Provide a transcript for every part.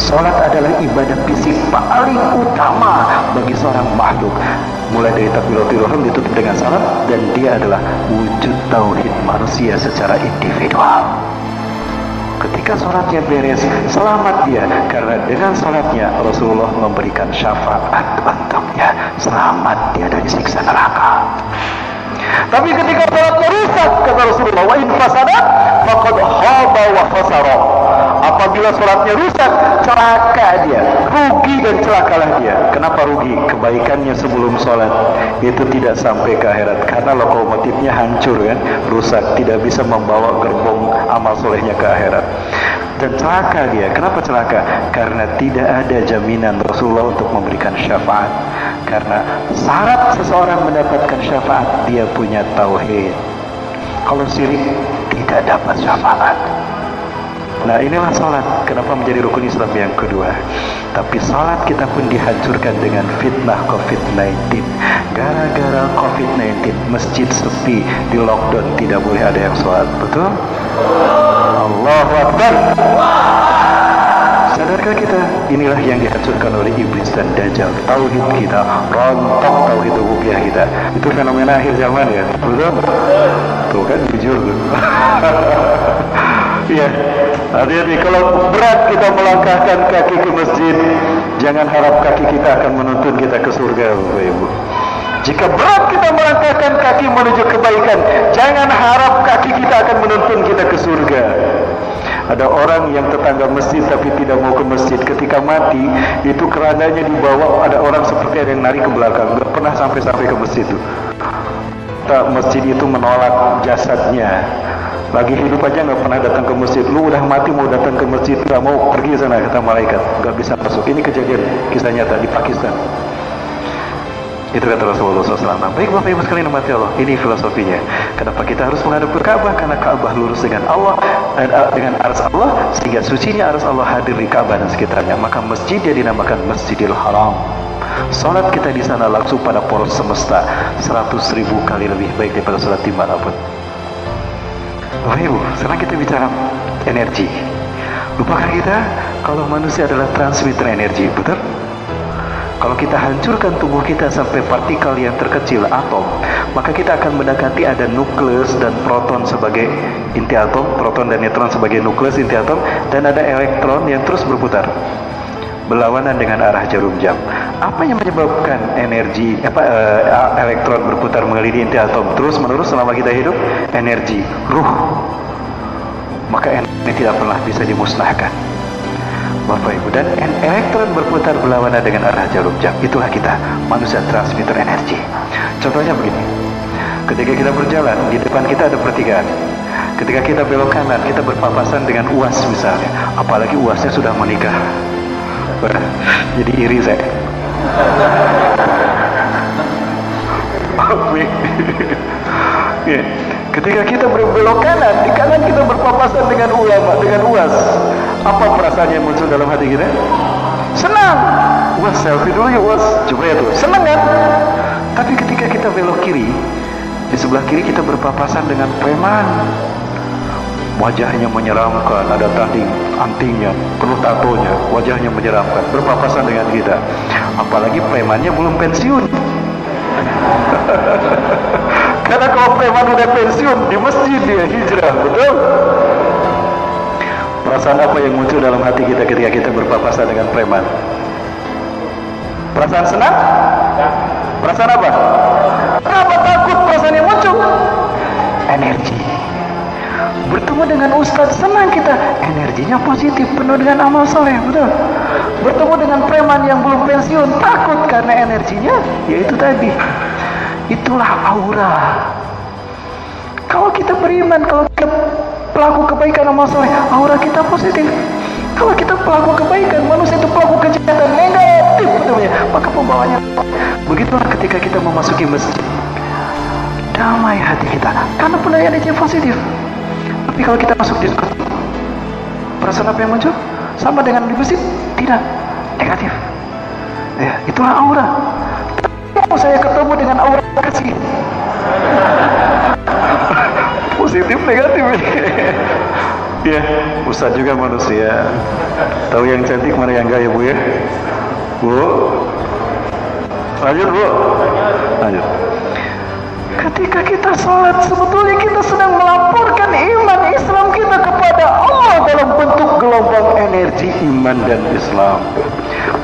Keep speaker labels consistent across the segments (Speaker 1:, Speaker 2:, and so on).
Speaker 1: Salat adalah ibadah fisik paling utama bagi seorang makhluk. Mulai dari takbiratul ihram ditutup dengan salat, dan dia adalah wujud tauhid manusia secara individual. Ketika sholatnya beres, selamat dia, karena dengan sholatnya Rasulullah memberikan syafaat untuknya, selamat dia dari siksa neraka. Tapi ketika sholatnya rusak, kata Rasulullah, wa in fasadat faqad khaba wa khasara. Apabila sholatnya rusak, celaka dia, rugi dan celakalah dia. Kenapa rugi? Kebaikannya sebelum sholat itu tidak sampai ke akhirat, karena lokomotifnya hancur kan, rusak, tidak bisa membawa gerbong amal solehnya ke akhirat. Dan celaka dia. Kenapa celaka? Karena tidak ada jaminan Rasulullah untuk memberikan syafaat. Karena syarat seseorang mendapatkan syafaat, dia punya tauhid. Kalau syirik, tidak dapat syafaat. Nah, inilah salat. Kenapa menjadi rukun Islam yang kedua? Tapi salat kita pun dihancurkan dengan fitnah COVID-19. Gara-gara COVID-19, masjid sepi, di lockdown, tidak boleh ada yang salat. Betul? Allahu Akbar. Sadarkah kita? Inilah yang dihancurkan oleh iblis dan dajjal. Tauhid kita, rontok tauhid rububiyah kita. Itu fenomena akhir zaman ya. Betul? Tuh kan jujur tuh. Iya. Hati-hati, kalau berat kita melangkahkan kaki ke masjid, jangan harap kaki kita akan menuntun kita ke surga, Bapak Ibu. Jika berat kita melangkahkan kaki menuju kebaikan, jangan harap kaki kita akan menuntun kita ke surga. Ada orang yang tetangga masjid tapi tidak mau ke masjid. Ketika mati, itu kerananya dibawa, ada orang seperti ada yang narik ke belakang. Gak pernah sampai-sampai ke masjid itu. Masjid itu menolak jasadnya. Lagi hidup aja nggak pernah datang ke masjid. Lu udah mati mau datang ke masjid, nggak mau pergi sana, kata malaikat, nggak bisa masuk. Ini kejadian kisah nyata di Pakistan. Itu kata Rasulullah SAW. Baik Bapak Ibu sekalian umat Allah, ini filosofinya. Kenapa kita harus menghadap ke Ka'bah? Karena Ka'bah lurus dengan Allah, dengan arsy Allah, sehingga sucinya arsy Allah hadir di Ka'bah dan sekitarnya. Maka masjid dia dinamakan Masjidil Haram. Salat kita di sana langsung pada poros semesta 100.000 kali lebih baik daripada salat di manapun. Bapak Ibu, sekarang kita bicara energi. Lupakah kita kalau manusia adalah transmitter energi, betul? Kalau kita hancurkan tubuh kita sampai partikel yang terkecil, atom, maka kita akan mendekati ada nukleus dan proton sebagai inti atom, proton dan neutron sebagai nukleus inti atom, dan ada elektron yang terus berputar berlawanan dengan arah jarum jam. Apa yang menyebabkan energi elektron berputar mengelilingi inti atom terus menerus selama kita hidup? Energi, ruh. Maka energi tidak pernah bisa dimusnahkan, Bapak Ibu. Dan elektron berputar berlawanan dengan arah jarum jam. Itulah kita, manusia transmitter energi. Contohnya begini, ketika kita berjalan, di depan kita ada pertigaan. Ketika kita belok kanan, kita berpapasan dengan UAS misalnya. Apalagi UASnya sudah menikah. Jadi iri saya. Ketika kita berbelok kanan, di kanan kita berpapasan dengan ulama, dengan UAS. Apa perasaan yang muncul dalam hati kita? Senang. Wah, selfie dulu ya UAS. Coba ya tuh, senang kan? Tapi ketika kita belok kiri, di sebelah kiri kita berpapasan dengan preman. Wajahnya menyeramkan, ada antingnya, penuh tatonya, wajahnya menyeramkan, berpapasan dengan kita. Apalagi premannya belum pensiun. Karena kalau preman udah pensiun, di masjid dia hijrah, betul? Perasaan apa yang muncul dalam hati kita ketika kita berpapasan dengan preman? Perasaan senang? Perasaan apa? Kenapa takut perasaan yang muncul? Energi. Bertemu dengan ustadz, senang kita, energinya positif, penuh dengan amal soleh, betul? Bertemu dengan preman yang belum pensiun, takut karena energinya, yaitu tadi. Itulah aura. Kalau kita beriman, kalau kita pelaku kebaikan amal soleh, aura kita positif. Kalau kita pelaku kebaikan, manusia itu pelaku kejahatan negatif, betulnya, maka pembawanya. Begitulah ketika kita memasuki masjid, damai hati kita, karena penuh energi positif. Tapi kalau kita masuk diskusi, perasaan apa yang muncul? Sama dengan di masjid? Tidak, negatif. Ya, itulah aura. Kalau saya ketemu dengan aura kasih, positif, negatif. Ya, Ustaz juga manusia. Tahu yang cantik mana yang enggak ya Bu ya? Bu, lanjut Bu. Lanjut. Ketika kita sholat, sebetulnya kita sedang melaporkan iman Islam kita kepada Allah dalam bentuk gelombang energi iman dan Islam.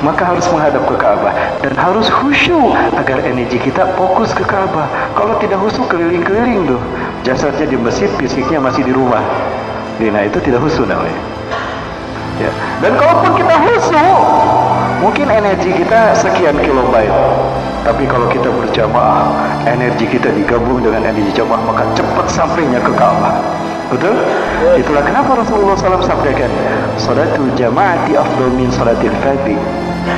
Speaker 1: Maka harus menghadap ke Ka'bah dan harus khusyuk agar energi kita fokus ke Ka'bah. Kalau tidak khusyuk keliling-keliling tuh, jasadnya di masjid, fisiknya masih di rumah. Nah itu tidak khusyuk namanya. Ya. Dan kalaupun kita khusyuk, mungkin energi kita sekian kilobyte. Tapi kalau kita berjamaah, energi kita digabung dengan energi jamaah, maka cepat sampainya ke Ka'bah. Betul? Itulah kenapa Rasulullah SAW sabdakan, salatul jama'ati afdal min salatil fadhi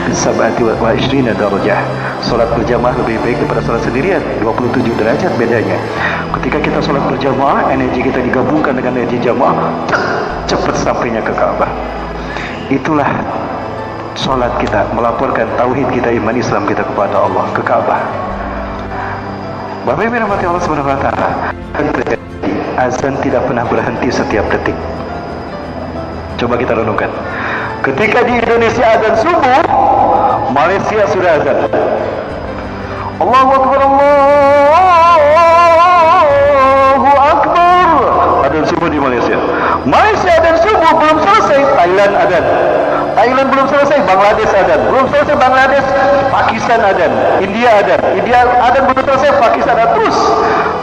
Speaker 1: bisab'ati wa ishrina darajah. Salat berjamaah lebih baik daripada salat sendirian, 27 derajat bedanya. Ketika kita salat berjamaah, energi kita digabungkan dengan energi jamaah, cepat sampainya ke Ka'bah. Itulah salat kita, melaporkan tauhid kita, iman Islam kita kepada Allah, ke Ka'bah. Bapak Ibu rahmati Allah Subhanahu wa taala, azan tidak pernah berhenti setiap detik. Coba kita renungkan. Ketika di Indonesia azan subuh, Malaysia sudah azan. Allahu Akbar, Allahu Akbar. Azan subuh di Malaysia. Malaysia azan subuh belum selesai, Thailand azan. Thailand belum selesai, Bangladesh azan. Belum selesai Bangladesh, Pakistan azan. India azan. India azan belum selesai, Pakistan azan. Terus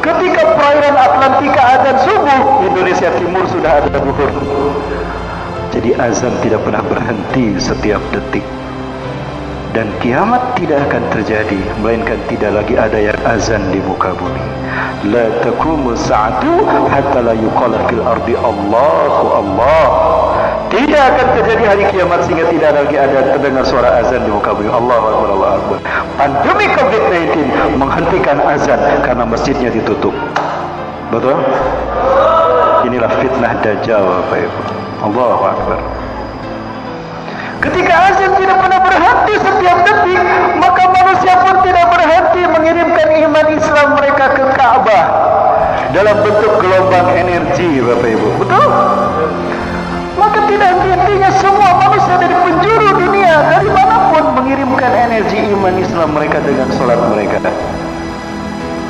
Speaker 1: ketika perairan Atlantika azan subuh, Indonesia Timur sudah azan zuhur. Jadi azan tidak pernah berhenti setiap detik. Dan kiamat tidak akan terjadi melainkan tidak lagi ada yang azan di muka bumi. La taqumu sa'atu hatta la yuqala fil ardi Allahu Allah. Tidak akan terjadi hari kiamat sehingga tidak lagi ada terdengar suara azan di muka bumi. Allahu Akbar, Allahu Akbar. Pandemi COVID-19 menghentikan azan karena masjidnya ditutup. Betul? Inilah fitnah Dajjal, Bapak Ibu. Allahu Akbar. Ketika azan tidak pernah berhenti setiap detik, maka manusia pun tidak berhenti mengirimkan iman Islam mereka ke Ka'bah dalam bentuk gelombang energi, Bapak Ibu. Betul? Maka tidak henti-hentinya semua manusia dari penjuru dunia, dari manapun, mengirimkan energi iman Islam mereka dengan salat mereka.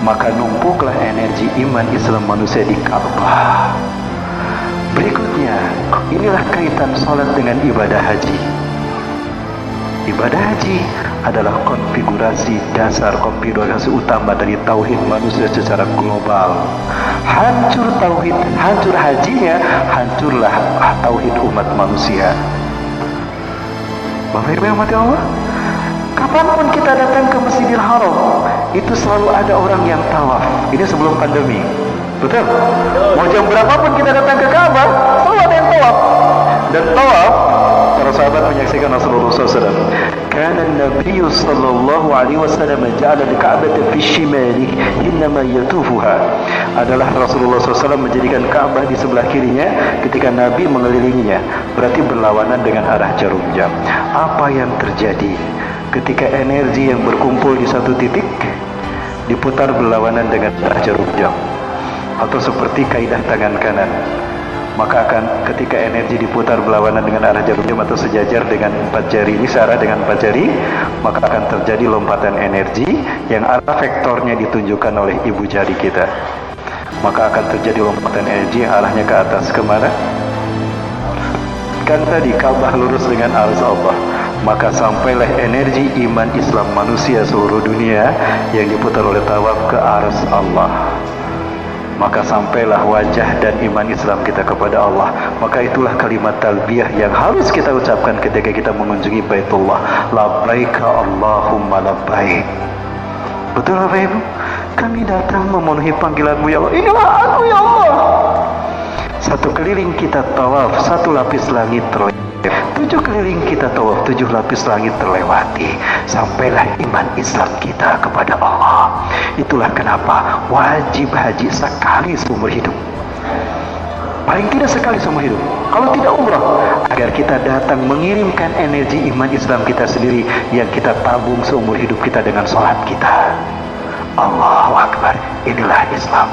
Speaker 1: Maka numpuklah energi iman Islam manusia di Ka'bah. Berikutnya, inilah kaitan salat dengan ibadah haji. Ibadah haji adalah konfigurasi dasar, konfigurasi utama dari tauhid manusia secara global. Hancur tauhid, hancur hajinya, hancurlah tauhid umat manusia. Bapak Ibu yang mati Allah, kapanpun kita datang ke Masjidil Haram, itu selalu ada orang yang tawaf. Ini sebelum pandemi. Betul? Mau jam berapapun kita datang ke Ka'bah, selalu ada yang tawaf. Dan tawaf, para sahabat menyaksikan Rasulullah SAW. Kana Nabi sallallahu alaihi wasallam ja'ala al-Ka'bata fi shimali innama yatufuha. Adalah Rasulullah SAW menjadikan Ka'bah di sebelah kirinya ketika Nabi mengelilinginya. Berarti berlawanan dengan arah jarum jam. Apa yang terjadi ketika energi yang berkumpul di satu titik diputar berlawanan dengan arah jarum jam? Atau seperti kaidah tangan kanan, maka akan ketika energi diputar berlawanan dengan arah jarum jam atau sejajar dengan 4 jari ini, searah dengan 4 jari, maka akan terjadi lompatan energi yang arah vektornya ditunjukkan oleh ibu jari kita. Maka akan terjadi lompatan energi yang arahnya ke atas, kemana? Kan tadi Ka'bah lurus dengan arus Allah. Maka sampailah energi iman Islam manusia seluruh dunia yang diputar oleh tawaf ke arus Allah. Maka sampailah wajah dan iman Islam kita kepada Allah. Maka itulah kalimat talbiyah yang harus kita ucapkan ketika kita mengunjungi Baitullah. Labbaika Allahumma labbaik. Betul Bapak Ibu? Kami datang memenuhi panggilan-Mu ya Allah. Inilah aku ya Allah. Satu keliling kita tawaf, 1 lapis langit terlewati. 7 keliling kita tawaf, 7 lapis langit terlewati. Sampailah iman Islam kita kepada Allah. Itulah kenapa wajib haji sekali seumur hidup. Paling tidak sekali seumur hidup. Kalau tidak umrah, agar kita datang mengirimkan energi iman Islam kita sendiri yang kita tabung seumur hidup kita dengan sholat kita. Allahu Akbar. Inilah Islam.